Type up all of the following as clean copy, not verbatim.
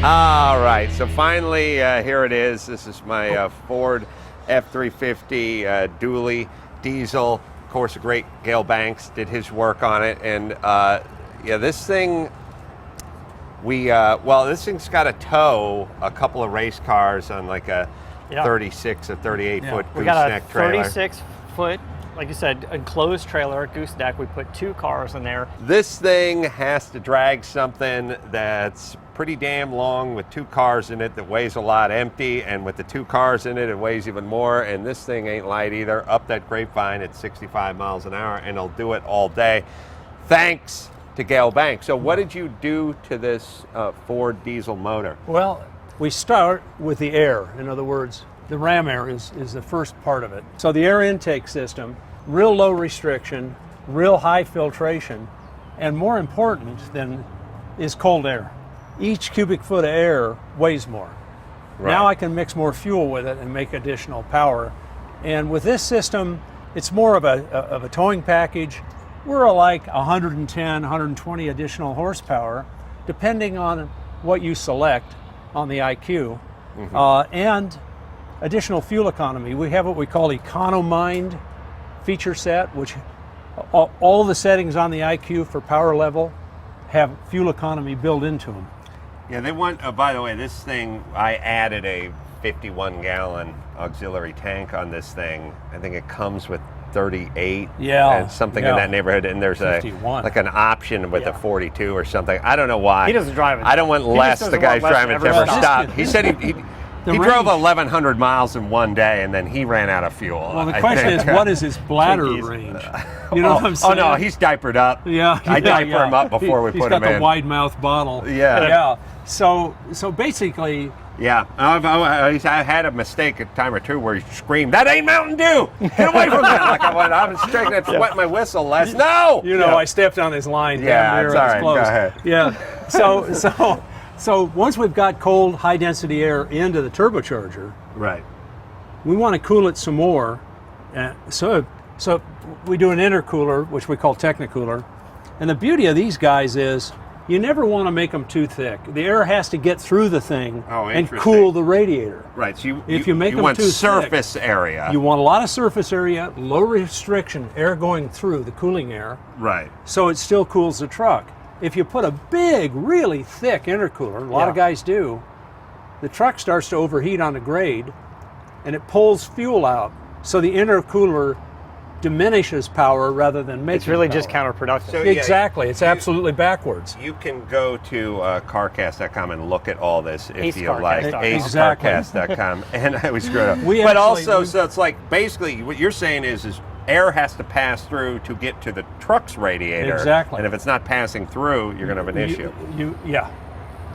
All right, so finally, here it is. This is my Ford F-350 dually diesel. Of course, a great Gale Banks did his work on it. And yeah, this thing, this thing's got to tow a couple of race cars on like a 36 or 38 foot gooseneck trailer. We got a 36 foot, like you said, enclosed trailer, gooseneck. We put 2 cars in there. This thing has to drag something that's pretty damn long with 2 cars in it that weighs a lot empty, and with the 2 cars in it, it weighs even more, and this thing ain't light either. Up that grapevine at 65 miles an hour, and it'll do it all day. Thanks to Gale Banks. So what did you do to this Ford diesel motor? Well, we start with the air. In other words, the ram air is the first part of it. So the air intake system, real low restriction, real high filtration, and more important than is cold air. Each cubic foot of air weighs more. Right. Now I can mix more fuel with it and make additional power. And with this system, it's more of a towing package. We're like 110, 120 additional horsepower, depending on what you select on the IQ, and additional fuel economy. We have what we call EconoMind feature set, which all the settings on the IQ for power level have fuel economy built into them. Yeah, they want, by the way, this thing, I added a 51-gallon auxiliary tank on this thing. I think it comes with 38 and something in that neighborhood, and there's 51. Like an option with a 42 or something. I don't know why. He doesn't drive it. I don't want less. The guy's driving it never stop. He said he drove 1,100 miles in one day, and then he ran out of fuel. Well, the question is, what is his bladder range? You know what I'm saying? Oh no, he's diapered up. Yeah, I diaper him up before we put him in. He's got the wide mouth bottle. Yeah. So basically. Yeah, I've had a mistake a time or two where he screamed, "That ain't Mountain Dew! Get away from that!" Like I was trying to wet my whistle less. No! You know, I stepped on his line. Yeah, it's all right. Go ahead. Yeah. So once we've got cold, high-density air into the turbocharger, right, we want to cool it some more. So we do an intercooler, which we call Techni-Cooler. And the beauty of these guys is you never want to make them too thick. The air has to get through the thing and cool the radiator. Right. So if you make them want too surface thick, area. You want a lot of surface area, low restriction, air going through the cooling air. Right. So it still cools the truck. If you put a big, really thick intercooler, a lot of guys do, the truck starts to overheat on the grade, and it pulls fuel out. So the intercooler diminishes power rather than making It's really power. Just counterproductive. So, exactly. It's absolutely backwards. You can go to CarCast.com and look at all this if you like. AceCarCast.com. And I was screwed up. So it's like basically what you're saying is air has to pass through to get to the truck's radiator. Exactly. And if it's not passing through, you're going to have an issue.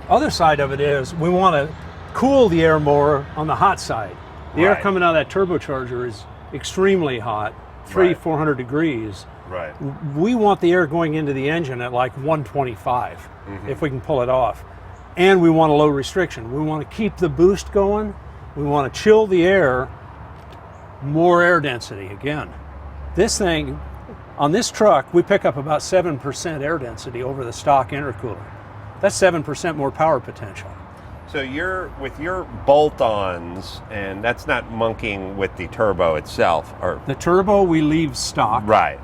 Other side of it is we want to cool the air more on the hot side. The air coming out of that turbocharger is extremely hot, 400 degrees. Right. We want the air going into the engine at like 125 if we can pull it off. And we want a low restriction. We want to keep the boost going. We want to chill the air, more air density again. This thing, on this truck, we pick up about 7% air density over the stock intercooler. That's 7% more power potential. So with your bolt-ons, and that's not monkeying with the turbo itself, or the turbo we leave stock. Right.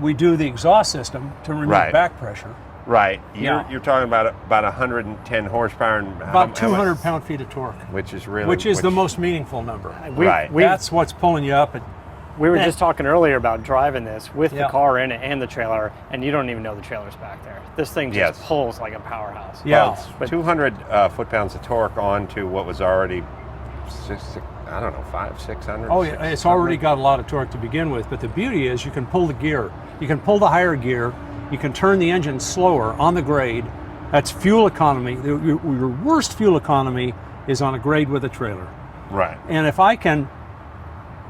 We do the exhaust system to remove back pressure. Right. You're talking about 110 horsepower and about 200 pound-feet of torque, which is the most meaningful number. That's what's pulling you up. We were just talking earlier about driving this with the car in it and the trailer, and you don't even know the trailer's back there. This thing just pulls like a powerhouse. Yeah, well, 200 foot-pounds of torque onto what was already 500-600. Oh yeah, it's already got a lot of torque to begin with. But the beauty is you can pull the gear. You can pull the higher gear. You can turn the engine slower on the grade. That's fuel economy. Your worst fuel economy is on a grade with a trailer. Right. And if I can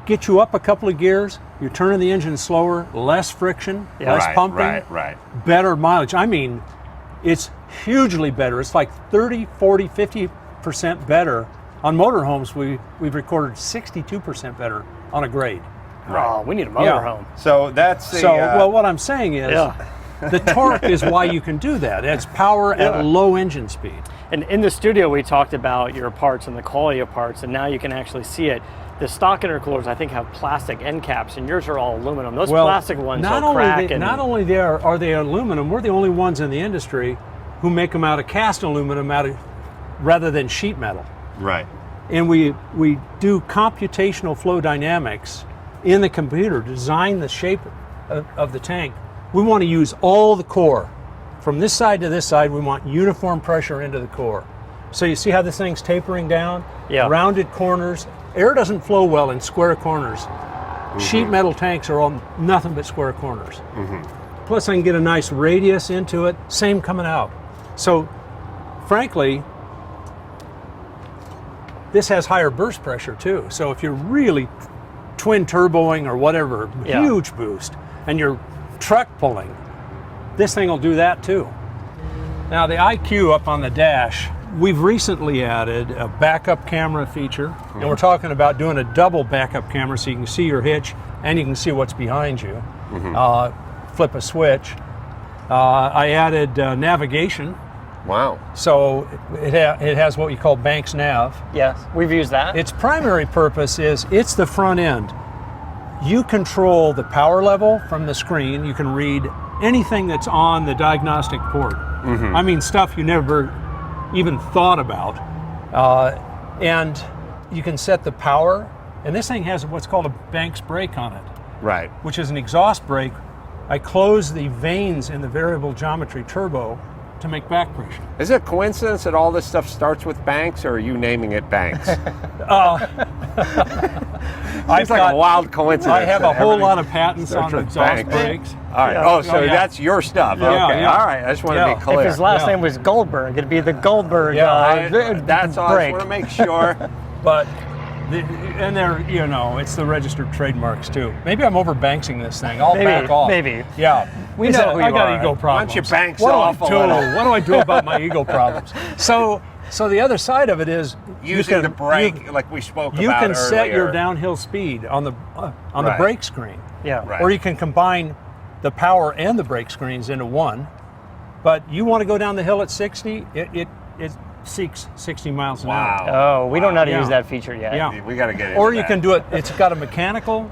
get you up a couple of gears, you're turning the engine slower, less friction, less pumping, better mileage. I mean, it's hugely better. It's like 30, 40, 50% better. On motorhomes, we've recorded 62% better on a grade. Right. Oh, we need a motorhome. So that's well, what I'm saying is the torque is why you can do that. It's power at low engine speed. And in the studio, we talked about your parts and the quality of parts, and now you can actually see it. The stock intercoolers, I think, have plastic end caps, and yours are all aluminum. Those plastic ones will crack. Not only are they aluminum, we're the only ones in the industry who make them out of cast aluminum rather than sheet metal. Right. And we do computational flow dynamics in the computer, design the shape of the tank. We want to use all the core. From this side to this side, we want uniform pressure into the core. So you see how this thing's tapering down? Yeah. Rounded corners. Air doesn't flow well in square corners. Sheet metal tanks are all nothing but square corners. Plus I can get a nice radius into it, same coming out. So frankly, this has higher burst pressure too. So if you're really twin turboing or whatever, huge boost, and you're truck pulling, this thing will do that too. Now the IQ up on the dash, we've recently added a backup camera feature, and we're talking about doing a double backup camera so you can see your hitch and you can see what's behind you. Flip a switch. I added navigation. Wow. So it has what we call Banks Nav. Yes, we've used that. Its primary purpose is it's the front end. You control the power level from the screen. You can read anything that's on the diagnostic port. I mean, stuff you never even thought about. And you can set the power. And this thing has what's called a Banks brake on it. Right. Which is an exhaust brake. I close the vanes in the variable geometry turbo to make back pressure. Is it a coincidence that all this stuff starts with Banks, or are you naming it Banks? It's like a wild coincidence. I have a whole lot of patents on exhaust brakes. All right. So that's your stuff. Yeah, okay. yeah. All right. I just want to be clear. If his last name was Goldberg, it'd be the Goldberg that's all. I just want to make sure. But and they're, it's the registered trademarks too. Maybe I'm over Banksing this thing. I'll back off. Maybe. Yeah. We know who you I got are. ego problems. Why don't you Banks off a little? What do I do about my ego problems? So the other side of it is using the brake, like we spoke about earlier. You can earlier. set your downhill speed on the brake screen. Yeah. Right. Or you can combine the power and the brake screens into one. But you want to go down the hill at 60, it seeks 60 miles an hour. Oh, we don't know how to use that feature yet. Yeah. We got to get into Or you that. can do it, it's got a mechanical,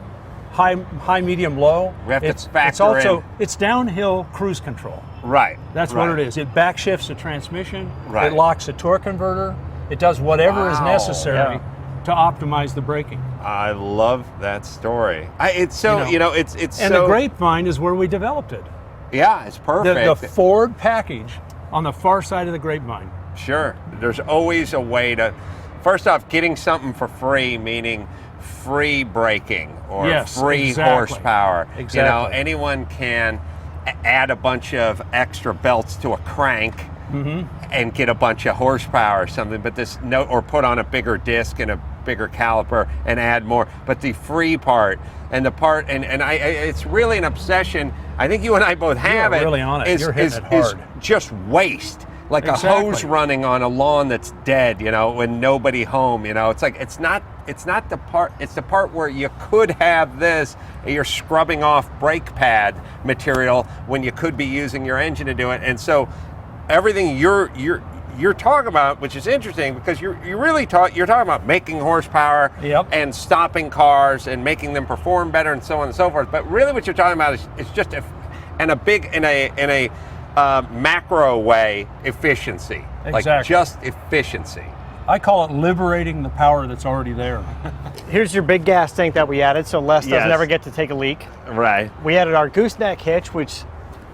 high, medium, low. We have to it's factor also, in. it's downhill cruise control. Right. That's what it is. It backshifts the transmission. Right. It locks a torque converter. It does whatever is necessary to optimize the braking. I love that story. It's And the Grapevine is where we developed it. Yeah, it's perfect. The Ford package on the far side of the Grapevine. Sure. There's always a way to, first off, getting something for free, meaning free braking or free horsepower. Exactly. Anyone can add a bunch of extra belts to a crank and get a bunch of horsepower or something, but or put on a bigger disc and a bigger caliper and add more. But the free part and the part, and it's really an obsession. I think you and I both have it. Really on it. You're hitting it is hard. just waste. Like a hose running on a lawn that's dead, when nobody home, It's like it's not the part. It's the part where you could have this. You're scrubbing off brake pad material when you could be using your engine to do it. And so everything you're talking about, which is interesting because you're talking about making horsepower and stopping cars and making them perform better and so on and so forth. But really, what you're talking about is just in a macro way, efficiency. Exactly. Like just efficiency. I call it liberating the power that's already there. Here's your big gas tank that we added, so Les doesn't ever get to take a leak. Right. We added our gooseneck hitch, which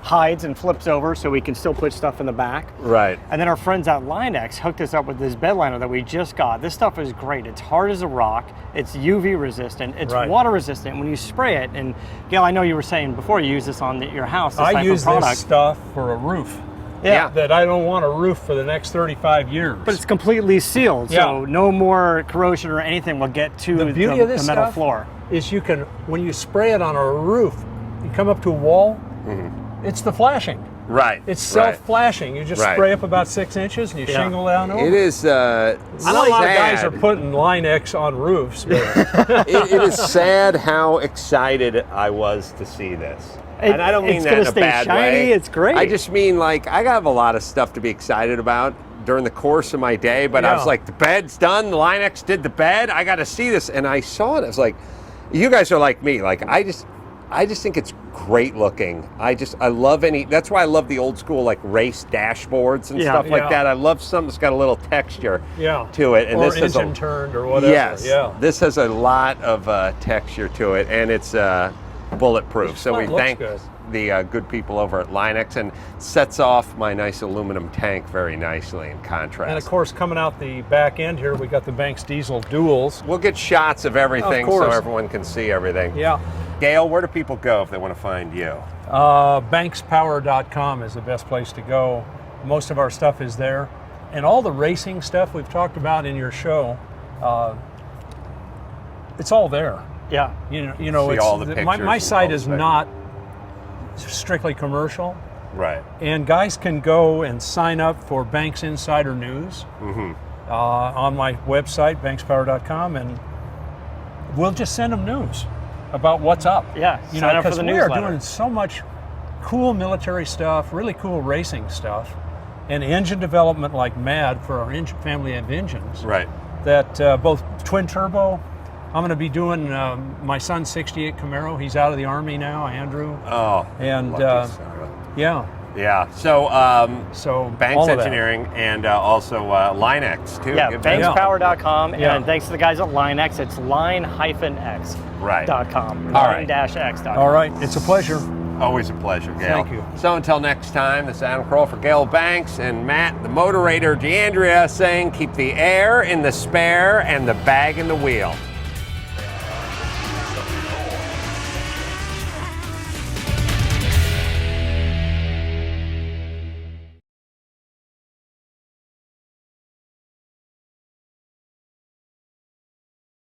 hides and flips over so we can still put stuff in the back. Right. And then our friends at Linex hooked us up with this bedliner that we just got. This stuff is great. It's hard as a rock. It's UV resistant. It's water resistant. When you spray it, and Gale, I know you were saying before you use this on your house. I use this stuff for a roof. Yeah. That I don't want a roof for the next 35 years. But it's completely sealed, so no more corrosion or anything will get to the beauty of this metal stuff floor. Is you can, when you spray it on a roof, you come up to a wall, it's the flashing. Right. It's self-flashing. You just spray up about 6 inches and you shingle down over. It is. I know a lot of guys are putting Linex on roofs. But it is sad how excited I was to see this. And I don't mean that in a bad way. It's great. I just mean, like, I have a lot of stuff to be excited about, during the course of my day, but I was like, the bed's done. The Line-X did the bed. I got to see this. And I saw it. I was like, you guys are like me. Like, I just think it's great looking. I love that's why I love the old school, like, race dashboards and stuff like that. I love something that's got a little texture to it. And or this has engine turned or whatever. Yes. This has a lot of texture to it, and it's bulletproof. So we thank the good people over at Line-X, and sets off my nice aluminum tank very nicely in contrast. And of course, coming out the back end here, we got the Banks diesel duals. We'll get shots of everything so everyone can see everything. Yeah. Gale, where do people go if they want to find you? Bankspower.com is the best place to go. Most of our stuff is there. And all the racing stuff we've talked about in your show, it's all there. Yeah. You know, see all the pictures my site is not strictly commercial. Right. And guys can go and sign up for Banks Insider News on my website, bankspower.com, and we'll just send them news about what's up. Yeah, sign up for the newsletter. We are doing so much cool military stuff, really cool racing stuff, and engine development like mad for our family of engines. Right. That both twin turbo. I'm going to be doing my son's '68 Camaro. He's out of the Army now, Andrew. Oh, and yeah. So Banks Engineering and also Line-X too. Yeah, bankspower.com, and thanks to the guys at Line-X, it's line-x.com. Right. Line-x.com. All right, it's a pleasure. Always a pleasure, Gale. Thank you. So until next time, this is Adam Carolla for Gale Banks and Matt, the moderator, DeAndrea, saying keep the air in the spare and the bag in the wheel.